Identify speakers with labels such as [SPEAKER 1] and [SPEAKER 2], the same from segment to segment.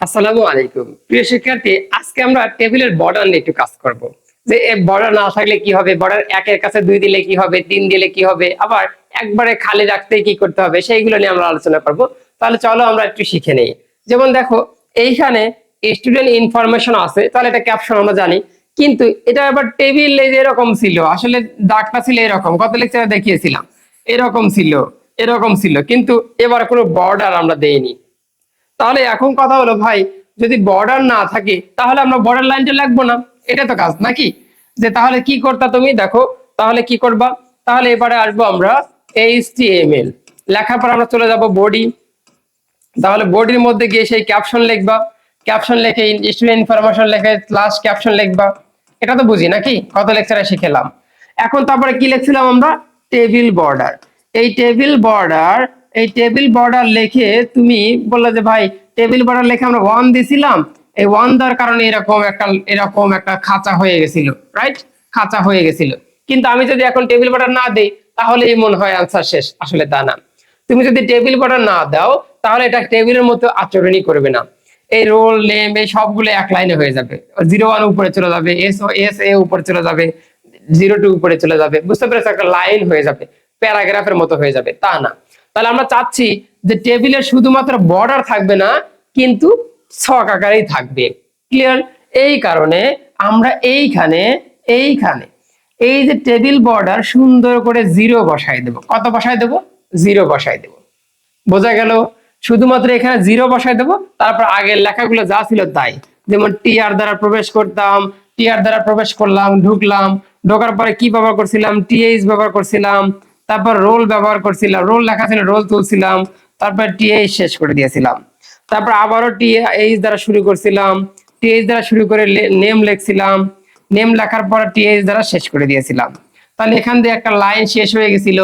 [SPEAKER 1] আসসালামু আলাইকুম প্রিয় শিক্ষার্থী, আজকে আমরা টেবিলের বর্ডার নিয়ে একটু কাজ করব। যে বর্ডার না থাকলে কি হবে, বর্ডার একের কাছে 2 দিলে কি হবে, 3 দিলে কি হবে, আবার একবারে খালি রাখতে কি করতে হবে, সেইগুলো নিয়ে আমরা আলোচনা করব। তাহলে চলো আমরা একটু শিখে নেই। যেমন দেখো, এইখানে স্টুডেন্ট ইনফরমেশন আছে, তাহলে এটা ক্যাপশন আমরা জানি, কিন্তু এটা আবার টেবিল এরকম ছিল, আসলে দাগটা ছিল এরকম, গত লেকচারে দেখিয়েছিলাম এরকম ছিল, এরকম ছিল, কিন্তু এবার কোনো বর্ডার আমরা দেইনি। তাহলে এখন কথা হলো ভাই, যদি বর্ডার না থাকে তাহলে আমরা বর্ডার লাইনটা লিখবো না, এটা তো কাজ নাকি? যে তাহলে কি করতা তুমি, দেখো তাহলে কি করবা, তাহলে এবারে আসবো আমরা এইচটিএমএল লেখার পর আমরা চলে যাব বডি। তাহলে বডির মধ্যে গিয়ে সেই ক্যাপশন লিখবা, ক্যাপশন লিখে স্টুডেন্ট ইনফরমেশন লিখে ক্লাস ক্যাপশন লিখবা। এটা তো বুঝি নাকি, কত লেকচারে শিখেলাম। এখন তারপরে কি লিখছিলাম আমরা, টেবিল বর্ডার। এই টেবিল বর্ডার, এই টেবিল বর্ডার লিখে তুমি বললে যে ভাই টেবিল বর্ডার লিখে আমরা 1 দিছিলাম, এই 1 দেওয়ার কারণে এরকম একটা খাঁচা হয়ে গেছিল, রাইট? খাঁচা হয়ে গেছিল। কিন্তু আমি যদি এখন টেবিল বর্ডার না দেই তাহলে মনে হয় আনসার শেষ, আসলে তা না। তুমি যদি টেবিল বর্ডার না দাও তাহলে এটা টেবিলের মতো আচরণই করবে না। এই রোল নেম এই সবগুলো এক লাইনে হয়ে যাবে, 01 উপরে চলে যাবে, এস এ উপরে চলে যাবে, 02 উপরে চলে যাবে, বুঝতে পেরেছো? একটা লাইন হয়ে যাবে, প্যারাগ্রাফের মতো হয়ে যাবে, তা না। তাহলে আমরা চাচ্ছি যে টেবিলের শুধুমাত্র বর্ডার থাকবে না, কিন্তু ছক আকারেই থাকবে। ক্লিয়ার? এই কারণে আমরা এইখানে এইখানে এই যে টেবিল বর্ডার সুন্দর করে 0 বসাই দেব। কত বসাই দেব? 0 বসাই দেব। বোঝা গেল? শুধুমাত্র এখানে 0 বসাই দেব, তারপর আগের লেখাগুলো যা ছিল তাই। যেমন টিআর দ্বারা প্রবেশ করতাম, টিআর দ্বারা প্রবেশ করলাম, ঢুকলাম, ঢোকার পরে কি ব্যবহার করছিলাম, টিএইচ ব্যবহার করছিলাম, তারপর রোল ব্যবহার করছিলাম, রোল লেখা ছিল রোল তুলছিলাম, তারপর টিএইচ শেষ করে দিয়েছিলাম, তারপর আবারও টিএইচ দ্বারা শুরু করছিলাম, টিএইচ দ্বারা শুরু করে নেম লিখছিলাম, নেম লেখার পর টিএইচ দ্বারা শেষ করে দিয়েছিলাম। তাহলে এখান দিয়ে একটা লাইন শেষ হয়ে গেছিল,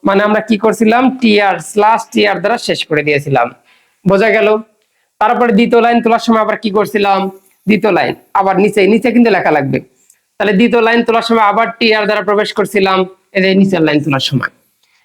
[SPEAKER 1] মানে আমরা কি করছিলাম, টিআর স্ল্যাশ টিআর দ্বারা শেষ করে দিয়েছিলাম। বোঝা গেল? তারপরে দ্বিতীয় লাইন তোলার সময় আবার কি করছিলাম, দ্বিতীয় লাইন আবার নিচে নিচে কিন্তু লেখা লাগবে। তাহলে দ্বিতীয় লাইন তোলার সময় আবার টিআর দ্বারা প্রবেশ করছিলাম, এই যে নিচের লাইন তোলার সময়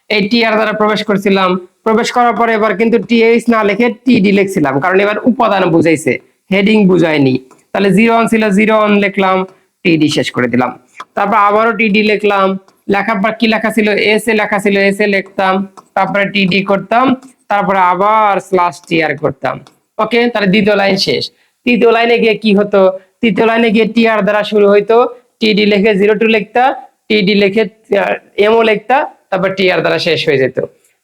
[SPEAKER 1] এই টিআর দ্বারা প্রবেশ করছিলাম। প্রবেশ করার পরে এবার কিন্তু টিএইচ না লিখে টিডি লিখছিলাম, কারণ এবার উপাদান বুঝাইছে, হেডিং বুঝায়নি। তাহলে 01 ছিল 01 লিখলাম, টিডি শেষ করে দিলাম। তারপর আবারও টিডি লিখলাম, লেখার পর কি লেখা ছিল, এস এ লেখা ছিল, এস এ লিখতাম, তারপরে টিডি করতাম, তারপরে আবার স্ল্যাশ টিআর করতাম। ওকে, তাহলে দ্বিতীয় লাইন শেষ। তৃতীয় লাইনে গিয়ে কি হতো, তৃতীয় লাইনে গিয়ে টিআর দ্বারা শুরু হইতো, টিডি লিখে 02 লিখতা, টিডি লিখে এমও লিখতা, তারপর টিআর দ্বারা শেষ হয়ে যেত।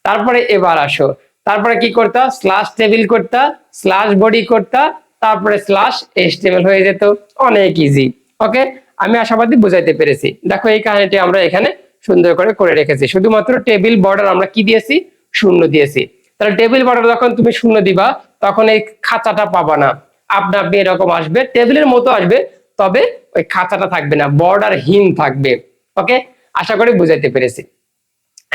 [SPEAKER 1] তারপরে এবার আসো, তারপরে কি করতা, স্ল্যাশ টেবিল করতা, স্ল্যাশ বডি করতা, তারপরে স্ল্যাশ এইচটিএমএল হয়ে যেত। অনেক ইজি। ওকে, আমি আশাবাদী বুঝাইতে পেরেছি। দেখো এই কাহিনীটি আমরা এখানে সুন্দর করে রেখেছি। শুধুমাত্র টেবিল বর্ডার আমরা কি দিয়েছি, 0 দিয়েছি। তাহলে টেবিল বর্ডার যখন তুমি 0 দিবা তখন এই খাঁচাটা পাবা না, আপনা আপনি এরকম আসবে, টেবিলের মতো আসবে, তবে ওই খাঁচাটা থাকবে না, বর্ডার হীন থাকবে। ওকে, আশা করি বুঝাইতে পেরেছি।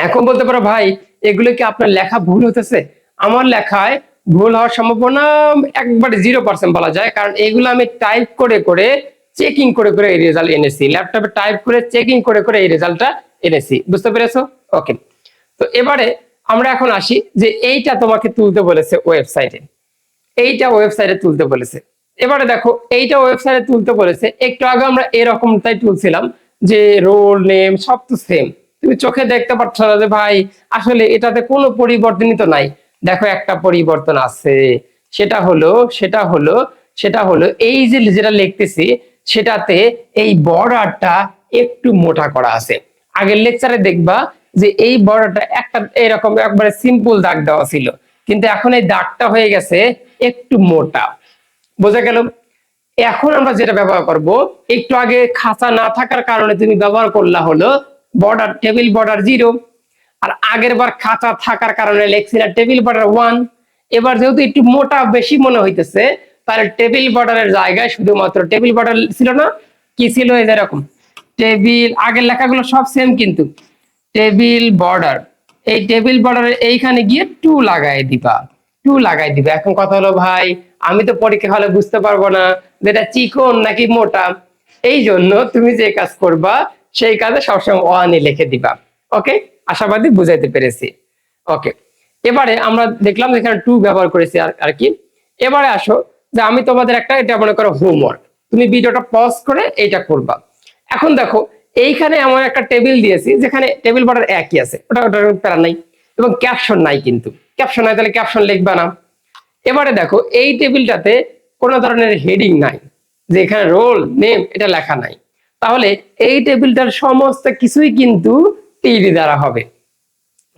[SPEAKER 1] এখন বলতে পারো ভাই এগুলো কি আপনার লেখা ভুল হতেছে? আমার লেখায় ভুল হওয়ার সম্ভাবনা একবারে 0% বলা যায়, কারণ এগুলো আমি টাইপ করে চেকিং করে এই রেজাল্ট এনেছি, ল্যাপটপে টাইপ করে চেকিং করে এই রেজাল্টটা এনেছি। বুঝতে পেরেছো? ওকে, তো এবারে আমরা এখন আসি যে এইটা তোমাকে তুলতে বলেছে ওয়েবসাইটে, এইটা ওয়েবসাইটে তুলতে বলেছে। এবারে দেখো এইটা ওয়েবসাইটে তুলতে বলেছে, একটু আগে আমরা এরকমটাই তুলছিলাম যে রোল নেম সব তো সেম, তুমি চোখে দেখতে পাচ্ছ না যে ভাই আসলে এটাতে কোনো পরিবর্তনই তো নাই। দেখো একটা পরিবর্তন আছে, সেটা হলো এই যে যেটা লিখতেছি সেটাতে এই বর্ডারটা একটু মোটা করা আছে। আগের লেকচারে দেখবা যে এই বর্ডারটা একটা এরকম একবারে সিম্পল দাগ দেওয়া ছিল, কিন্তু এখন এই দাগটা হয়ে গেছে একটু মোটা। বোঝা গেল? এখন আমরা যেটা ব্যবহার করব, একটু আগে খাঁচা না থাকার কারণে তুমি ব্যবহার করলা হলো বর্ডার, টেবিল বর্ডার 0, আর আগের বার খাঁচা থাকার কারণে লিখছিলা টেবিল বর্ডার 1। এবার যেহেতু একটু মোটা বেশি মনে হইতেছে, তাহলে টেবিল বর্ডারের জায়গায় শুধুমাত্র টেবিল বর্ডার ছিল না, কি ছিল, এই এরকম টেবিল, আগের লেখাগুলো সব সেম কিন্তু টেবিল বর্ডার, এই টেবিল বর্ডারের এইখানে গিয়ে 2 লাগাই দিবা, 2 লাগাই দিবা। এখন কথা হলো ভাই আমি তো পরীক্ষা হলে বুঝতে পারবো না যেটা চিকন নাকি মোটা, এই জন্য তুমি যে কাজ করবা সেই কাজে সবসময় 1 লিখে দিবা। ওকে, আশাবাদী বুঝাইতে পেরেছি। ওকে, এবারে আমরা দেখলাম এখানে 2 ব্যবহার করেছি আর কি। এবারে আসো, যে আমি তোমাদের একটা এটা মনে করো হোমওয়ার্ক, তুমি ভিডিওটা পজ করে এইটা করবা। এখন দেখো এইখানে এমন একটা টেবিল দিয়েছি যেখানে টেবিল বর্ডার একই আছে, ওটা প্যারা নাই, এবং ক্যাপশন নাই, কিন্তু ক্যাপশন নাই তাহলে ক্যাপশন লিখবা না। এবারে দেখো এই টেবিলটাতে কোনো ধরনের হেডিং নাই, যে এখানে রোল নেম এটা লেখা নাই, তাহলে এই টেবিলটার সমস্ত কিছুই কিন্তু টিডি দ্বারা হবে,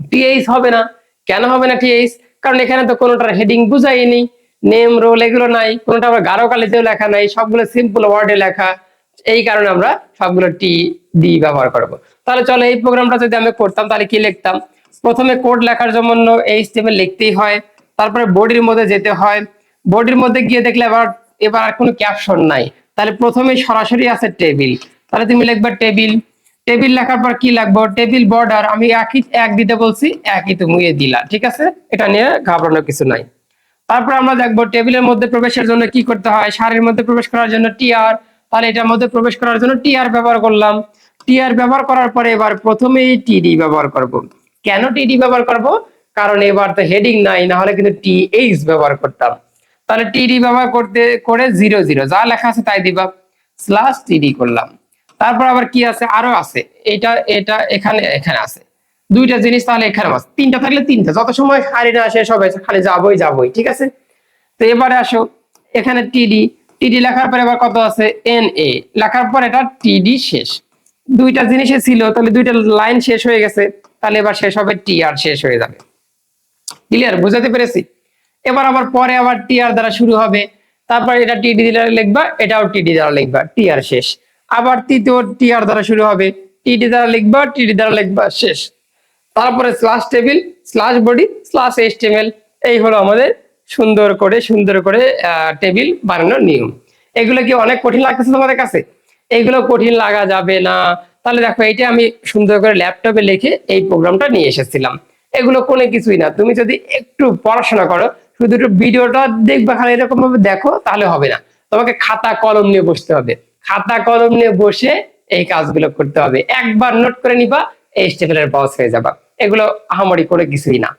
[SPEAKER 1] টিএইচ হবে না। কেন হবে না টিএইচ? কারণ এখানে তো কোনোটার হেডিং বুঝাইনি, নেম রোল এগুলো নাই, কোনোটা আবার গাঢ় কালিতেও লেখা নাই, সবগুলো সিম্পল ওয়ার্ডে লেখা, এই কারণে আমরা সবগুলো টি ডি ব্যবহার করব। তাহলে চলো এই প্রোগ্রামটা যদি আমি করতাম তাহলে কি লিখতাম? প্রথমে কোড লেখার জন্য এইচটিএমএল লিখতেই হয়, তারপরে বডির মধ্যে যেতে হয়, বডির মধ্যে গিয়ে দেখলে এবার আর কোনো ক্যাপশন নাই, তাহলে প্রথমে সরাসরি আছে টেবিল, তাহলে তুমি লিখবা টেবিল। টেবিল লেখার পর কি লাগবে? টেবিল বর্ডার আমি একই এক দিতে বলছি, একই তুমি দিলা, ঠিক আছে, এটা নিয়ে ঘাবড়ানোর কিছু নাই। তারপর আমরা দেখবো টেবিলের মধ্যে প্রবেশের জন্য কি করতে হয়, সারির মধ্যে প্রবেশ করার জন্য টিআর, তাহলে এটার মধ্যে প্রবেশ করার জন্য টিআর ব্যবহার করলাম। টিআর ব্যবহার করার পরে এবার প্রথমেই টিডি ব্যবহার করব। কেন টিডি ব্যবহার করব? কারণ এবার তো হেডিং নাই, না হলে কিন্তু টিএইচ ব্যবহার করতাম। তাহলে টিডি ব্যবহার করে 00 যা লেখা আছে তাই দিবা, স্ল্যাশ টিডি করলাম। তারপর আবার কি আছে, আরো আছে, এটা এটা এখানে এখানে আছে দুইটা জিনিস, তাহলে এখানে আছে তিনটা, থাকলে তিনটা, যত সময় সারি না শেষ হবে খালি যাবই, ঠিক আছে। তো এবারে আসো এখানে টিডি, টিডি লেখার পরে এবার কত আছে, এন এ লেখার পর এটা টিডি শেষ, দুইটা জিনিসে ছিল, তাহলে দুইটা লাইন শেষ হয়ে গেছে, তাহলে এবার শেষ হবে টিআর, শেষ হয়ে যাবে। ক্লিয়ার, বুঝাতে পেরেছি? এবার আবার পরে আবার টিআর দ্বারা শুরু হবে, তারপর এটা টিডি দ্বারা লিখবা, এটাও টিডি দ্বারা লিখবা, টিআর শেষ। আবার তৃতীয় টিআর দ্বারা শুরু হবে, টিডি দ্বারা লিখবা, টিডি দ্বারা লিখবা, শেষ। তারপরে slash table, slash body, slash HTML, এই হলো আমাদের সুন্দর করে টেবিল বানানোর নিয়ম। এগুলো কি অনেক কঠিন লাগতেছে তোমাদের কাছে? এগুলো কঠিন লাগা যাবে না। তাহলে দেখো এইটা আমি সুন্দর করে ল্যাপটপে লিখে এই প্রোগ্রামটা নিয়ে এসেছিলাম। এগুলো কোনো কিছুই না, তুমি যদি একটু পড়াশোনা করো, শুধু একটু ভিডিওটা দেখবা, খালি এরকম ভাবে দেখো, তাহলে হবে না। তোমাকে খাতা কলম নিয়ে বসতে হবে, খাতা কলম নিয়ে বসে এই কাজগুলো করতে হবে, একবার নোট করে নিবা, এইচটিএমএল এর বস হয়ে যাবা। এগুলো আহামরি করে কিছুই না।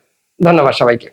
[SPEAKER 1] ধন্যবাদ সবাইকে।